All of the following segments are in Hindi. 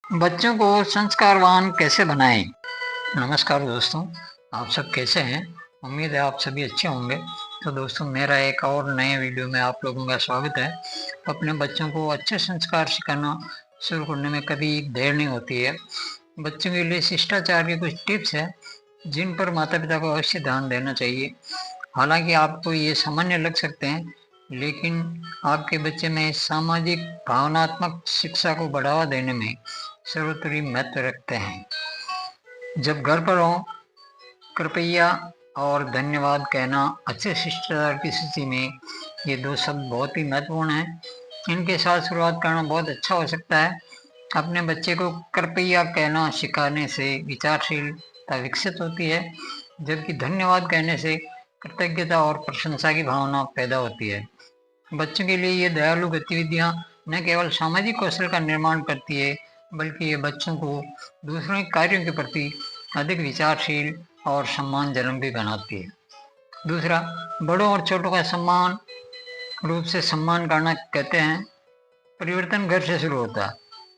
बच्चों को संस्कारवान कैसे बनाएं? नमस्कार दोस्तों, आप सब कैसे हैं? उम्मीद है आप सभी अच्छे होंगे। तो दोस्तों, मेरा एक और नए वीडियो में आप लोगों का स्वागत है। अपने बच्चों को अच्छे संस्कार सिखाना शुरू करने में कभी देर नहीं होती है। बच्चों के लिए शिष्टाचार के कुछ टिप्स हैं जिन पर माता पिता को अवश्य ध्यान देना चाहिए। हालांकि आपको ये सामान्य लग सकते हैं, लेकिन आपके बच्चे में सामाजिक भावनात्मक शिक्षा को बढ़ावा देने में सर्वोपरि महत्व रखते हैं। जब घर पर हो, कृपया और धन्यवाद कहना अच्छे शिष्टाचार की सूची में ये दो शब्द बहुत ही महत्वपूर्ण हैं। इनके साथ शुरुआत करना बहुत अच्छा हो सकता है। अपने बच्चे को कृपया कहना सिखाने से विचारशीलता विकसित होती है, जबकि धन्यवाद कहने से कृतज्ञता और प्रशंसा की भावना पैदा होती है। बच्चों के लिए ये दयालु गतिविधियां न केवल सामाजिक कौशल का निर्माण करती है, बल्कि ये बच्चों को दूसरों के कार्यों के प्रति अधिक विचारशील और सम्मानजनक भी बनाती है। दूसरा, बड़ों और छोटों का समान रूप से सम्मान करना कहते हैं। परिवर्तन घर से शुरू होता है,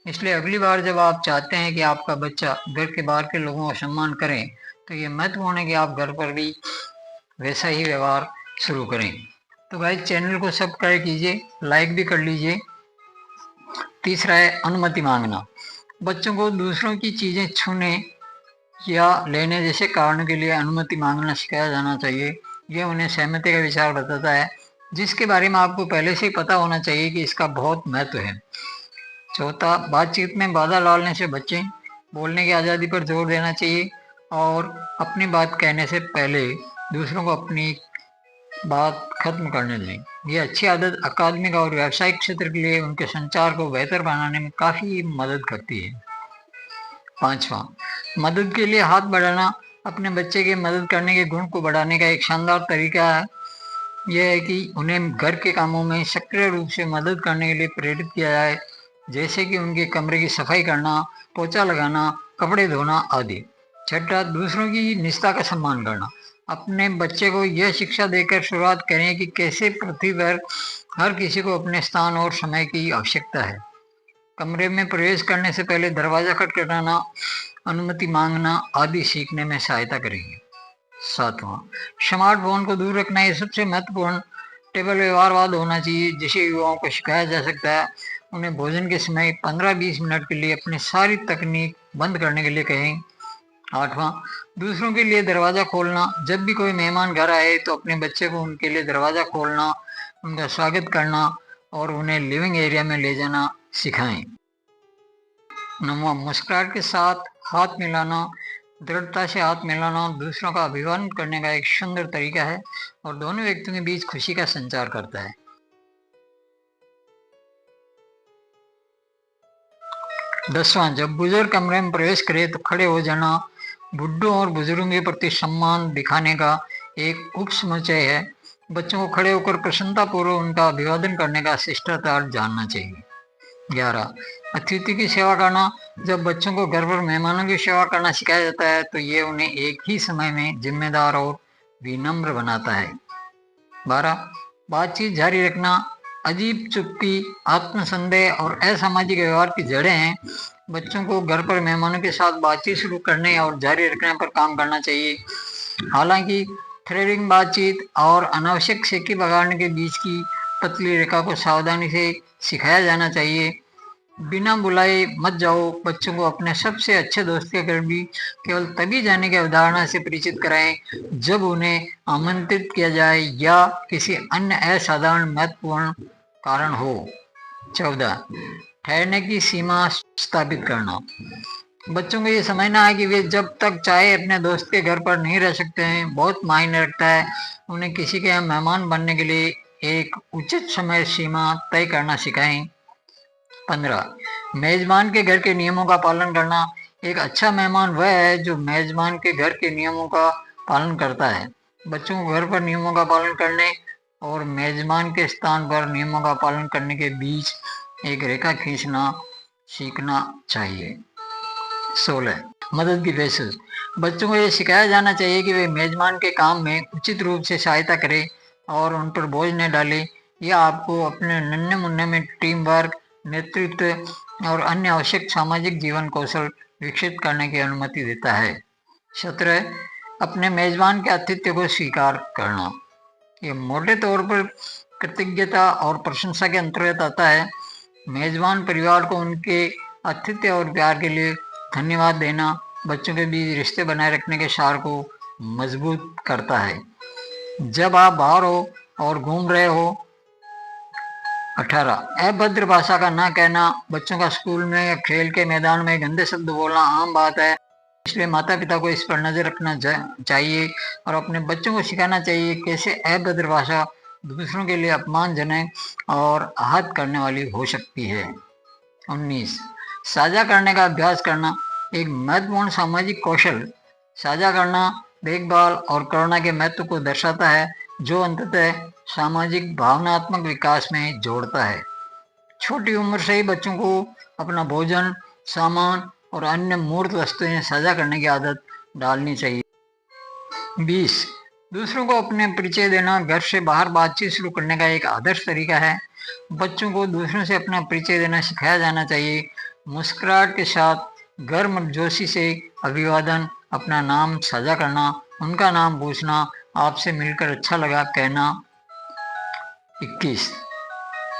इसलिए अगली बार जब आप चाहते हैं कि आपका बच्चा घर के बाहर के लोगों का सम्मान करें, तो ये महत्वपूर्ण है कि आप घर पर भी वैसा ही व्यवहार शुरू करें। तो गाइस, चैनल को सब्सक्राइब कीजिए, लाइक भी कर लीजिए। तीसरा है अनुमति मांगना। बच्चों को दूसरों की चीजें छूने या लेने जैसे कारणों के लिए अनुमति मांगना सिखाया जाना चाहिए। यह उन्हें सहमति का विचार बताता है, जिसके बारे में आपको पहले से ही पता होना चाहिए कि इसका बहुत महत्व है। चौथा, बातचीत में बाधा डालने से बचें। बोलने की आज़ादी पर जोर देना चाहिए और अपनी बात कहने से पहले दूसरों को अपनी बात खत्म करने दें। ये अच्छी आदत अकादमिक और व्यावसायिक क्षेत्र के लिए उनके संचार को बेहतर बनाने में काफ़ी मदद करती है। पांचवा, मदद के लिए हाथ बढ़ाना अपने बच्चे के मदद करने के गुण को बढ़ाने का एक शानदार तरीका है। यह है कि उन्हें घर के कामों में सक्रिय रूप से मदद करने के लिए प्रेरित किया जाए, जैसे कि उनके कमरे की सफाई करना, पोछा लगाना, कपड़े धोना आदि। छठा, दूसरों की निष्ठा का सम्मान करना। अपने बच्चे को यह शिक्षा देकर शुरुआत करें कि कैसे पृथ्वी पर हर किसी को अपने स्थान और समय की आवश्यकता है। कमरे में प्रवेश करने से पहले दरवाजा खटखटाना, अनुमति मांगना आदि सीखने में सहायता करेंगे। सातवां, स्मार्टफोन को दूर रखना। ये सबसे महत्वपूर्ण टेबल व्यवहारवाद होना चाहिए, जिसे युवाओं को सिखाया जा सकता है। उन्हें भोजन के समय 15-20 मिनट के लिए अपनी सारी तकनीक बंद करने के लिए कहें। आठवां, दूसरों के लिए दरवाजा खोलना। जब भी कोई मेहमान घर आए तो अपने बच्चे को उनके लिए दरवाजा खोलना, उनका स्वागत करना और उन्हें लिविंग एरिया में ले जाना सिखाएं। नौवां, मुस्कुराहट के साथ हाथ मिलाना। दृढ़ता से हाथ मिलाना दूसरों का अभिवादन करने का एक सुंदर तरीका है और दोनों व्यक्तियों के बीच खुशी का संचार करता है। 10वां, जब बुजुर्ग कमरे में प्रवेश करे तो खड़े हो जाना बुढ़ों और बुजुर्गों के प्रति सम्मान दिखाने का एक उपसमुच्चय है। बच्चों को खड़े होकर प्रसन्नतापूर्वक उनका अभिवादन करने का शिष्टाचार जानना चाहिए। 11, अतिथि की सेवा करना। जब बच्चों को घर पर मेहमानों की सेवा करना सिखाया जाता है तो ये उन्हें एक ही समय में जिम्मेदार और विनम्र बनाता है। 12, बातचीत जारी रखना। अजीब चुप्पी, आत्मसंदेह और असामाजिक व्यवहार की जड़ें हैं। बच्चों को घर पर मेहमानों के साथ बातचीत शुरू करने और जारी रखने पर काम करना चाहिए। हालांकि थ्रेडिंग बातचीत और अनावश्यक सेकी बगाड़ने के बीच की पतली रेखा को सावधानी से सिखाया जाना चाहिए। बिना बुलाए मत जाओ। बच्चों को अपने सबसे अच्छे दोस्त के घर भी केवल तभी जाने की अवधारणा से परिचित कराएं जब उन्हें आमंत्रित किया जाए या किसी अन्य असाधारण महत्वपूर्ण कारण हो। 14, ठहरने की सीमा स्थापित करना। बच्चों को ये समझना है कि वे जब तक चाहे अपने दोस्त के घर पर नहीं रह सकते हैं। बहुत मायने रखता है। उन्हें किसी के यहाँ मेहमान बनने के लिए एक उचित समय सीमा तय करना सिखाएं। 15, मेजबान के घर के नियमों का पालन करना। एक अच्छा मेहमान वह है जो मेजबान के घर के नियमों का पालन करता है। बच्चों को घर पर नियमों का पालन करने और मेजबान के स्थान पर नियमों का पालन करने के बीच एक रेखा खींचना सीखना चाहिए। 16, मदद की पेशकश। बच्चों को यह सिखाया जाना चाहिए कि वे मेजबान के काम में उचित रूप से सहायता करें और उन पर बोझ न डालें। यह आपको अपने नन्हे मुन्ने में टीम वर्क, नेतृत्व और अन्य आवश्यक सामाजिक जीवन कौशल विकसित करने की अनुमति देता है। 17 अपने मेजबान के आतिथ्य को स्वीकार करना। ये मोटे तौर पर कृतज्ञता और प्रशंसा के अंतर्गत आता है। मेजबान परिवार को उनके आतिथ्य और प्यार के लिए धन्यवाद देना बच्चों के बीच रिश्ते बनाए रखने के सार को मजबूत करता है। जब आप बाहर हो और घूम रहे हो। 18 अभद्र भाषा का ना कहना। बच्चों का स्कूल में या खेल के मैदान में गंदे शब्द बोलना आम बात है, इसलिए माता पिता को इस पर नजर रखना चाहिए और अपने बच्चों को सिखाना चाहिए कैसे अभद्र भाषा दूसरों के लिए अपमानजनक और आहत करने वाली हो सकती है। 19 साझा करने का अभ्यास करना। एक महत्वपूर्ण सामाजिक कौशल साझा करना देखभाल और करुणा के महत्व को दर्शाता है, जो अंततः सामाजिक भावनात्मक विकास में जोड़ता है। छोटी उम्र से ही बच्चों को अपना भोजन, सामान और अन्य मूर्त वस्तुएं साझा करने की आदत डालनी चाहिए। 20 दूसरों को अपने परिचय देना घर से बाहर बातचीत शुरू करने का एक आदर्श तरीका है। बच्चों को दूसरों से अपना परिचय देना सिखाया जाना चाहिए। मुस्कुराहट के साथ गर्मजोशी से अभिवादन, अपना नाम साझा करना, उनका नाम पूछना, आपसे मिलकर अच्छा लगा कहना। 21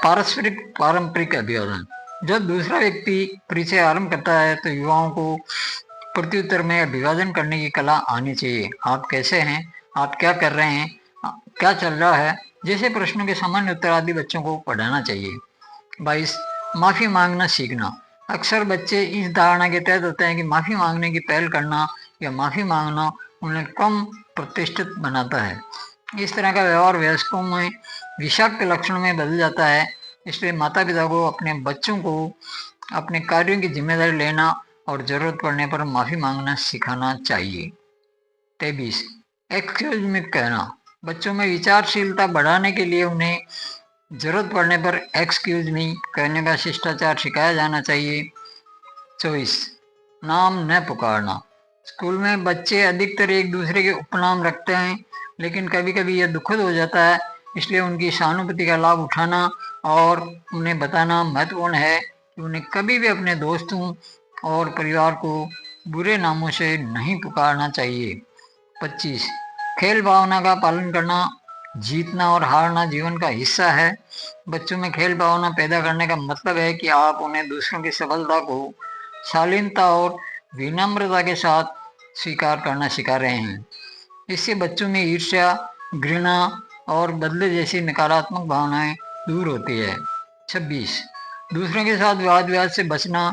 पारंपरिक अभिवादन। जब दूसरा व्यक्ति परिचय आरंभ करता है तो युवाओं को प्रत्युत्तर में अभिवादन करने की कला आनी चाहिए। आप कैसे हैं, आप क्या कर रहे हैं, क्या चल रहा है जैसे प्रश्नों के सामान्य उत्तर आदि बच्चों को पढ़ाना चाहिए। 22 माफी मांगना सीखना। अक्सर बच्चे इस धारणा के तहत होते हैं कि माफी मांगने की पहल करना या माफी मांगना उन्हें कम प्रतिष्ठित बनाता है। इस तरह का व्यवहार वयस्कों में विषाक्त लक्षणों में बदल जाता है, इसलिए माता पिता को अपने बच्चों को अपने कार्यों की जिम्मेदारी लेना और जरूरत पड़ने पर माफी मांगना सिखाना चाहिए। 23 एक्सक्यूज मी कहना। बच्चों में विचारशीलता बढ़ाने के लिए उन्हें जरूरत पड़ने पर एक्सक्यूज मी कहने का शिष्टाचार सिखाया जाना चाहिए। 24 नाम न पुकारना। स्कूल में बच्चे अधिकतर एक दूसरे के उपनाम रखते हैं, लेकिन कभी कभी यह दुखद हो जाता है, इसलिए उनकी सहानुभूति का लाभ उठाना और उन्हें बताना महत्वपूर्ण है कि उन्हें कभी भी अपने दोस्तों और परिवार को बुरे नामों से नहीं पुकारना चाहिए। 25 खेल भावना का पालन करना। जीतना और हारना जीवन का हिस्सा है। बच्चों में खेल भावना पैदा करने का मतलब है कि आप उन्हें दूसरों की सफलता को शालीनता और विनम्रता के साथ स्वीकार करना सिखा रहे हैं। इससे बच्चों में ईर्ष्या, घृणा और बदले जैसी नकारात्मक भावनाएं दूर होती है। 26 दूसरों के साथ वाद विवाद से बचना।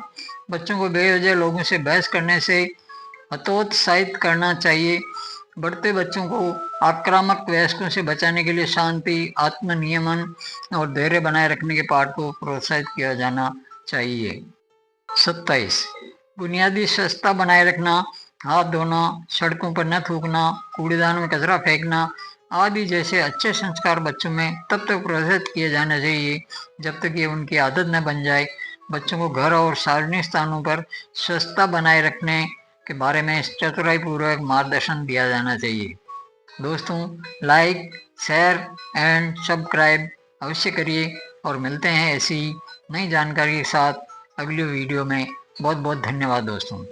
बच्चों को बेवजह लोगों से बहस करने से हतोत्साहित करना चाहिए। बढ़ते बच्चों को आक्रामक वयस्कों से बचाने के लिए शांति, आत्मनियमन और धैर्य बनाए रखने के पाठ को प्रोत्साहित किया जाना चाहिए। 27 बुनियादी स्वच्छता बनाए रखना। हाथ धोना, सड़कों पर न थूकना, कूड़ेदान में कचरा फेंकना आदि जैसे अच्छे संस्कार बच्चों में तब तक प्रोत्साहित किए जाने चाहिए जब तक ये उनकी आदत न बन जाए। बच्चों को घर और सार्वजनिक स्थानों पर स्वच्छता बनाए रखने के बारे में चतुराई पूर्वक मार्गदर्शन दिया जाना चाहिए। दोस्तों, लाइक, शेयर एंड सब्सक्राइब अवश्य करिए और मिलते हैं ऐसी नई जानकारी के साथ अगली वीडियो में। बहुत बहुत धन्यवाद दोस्तों।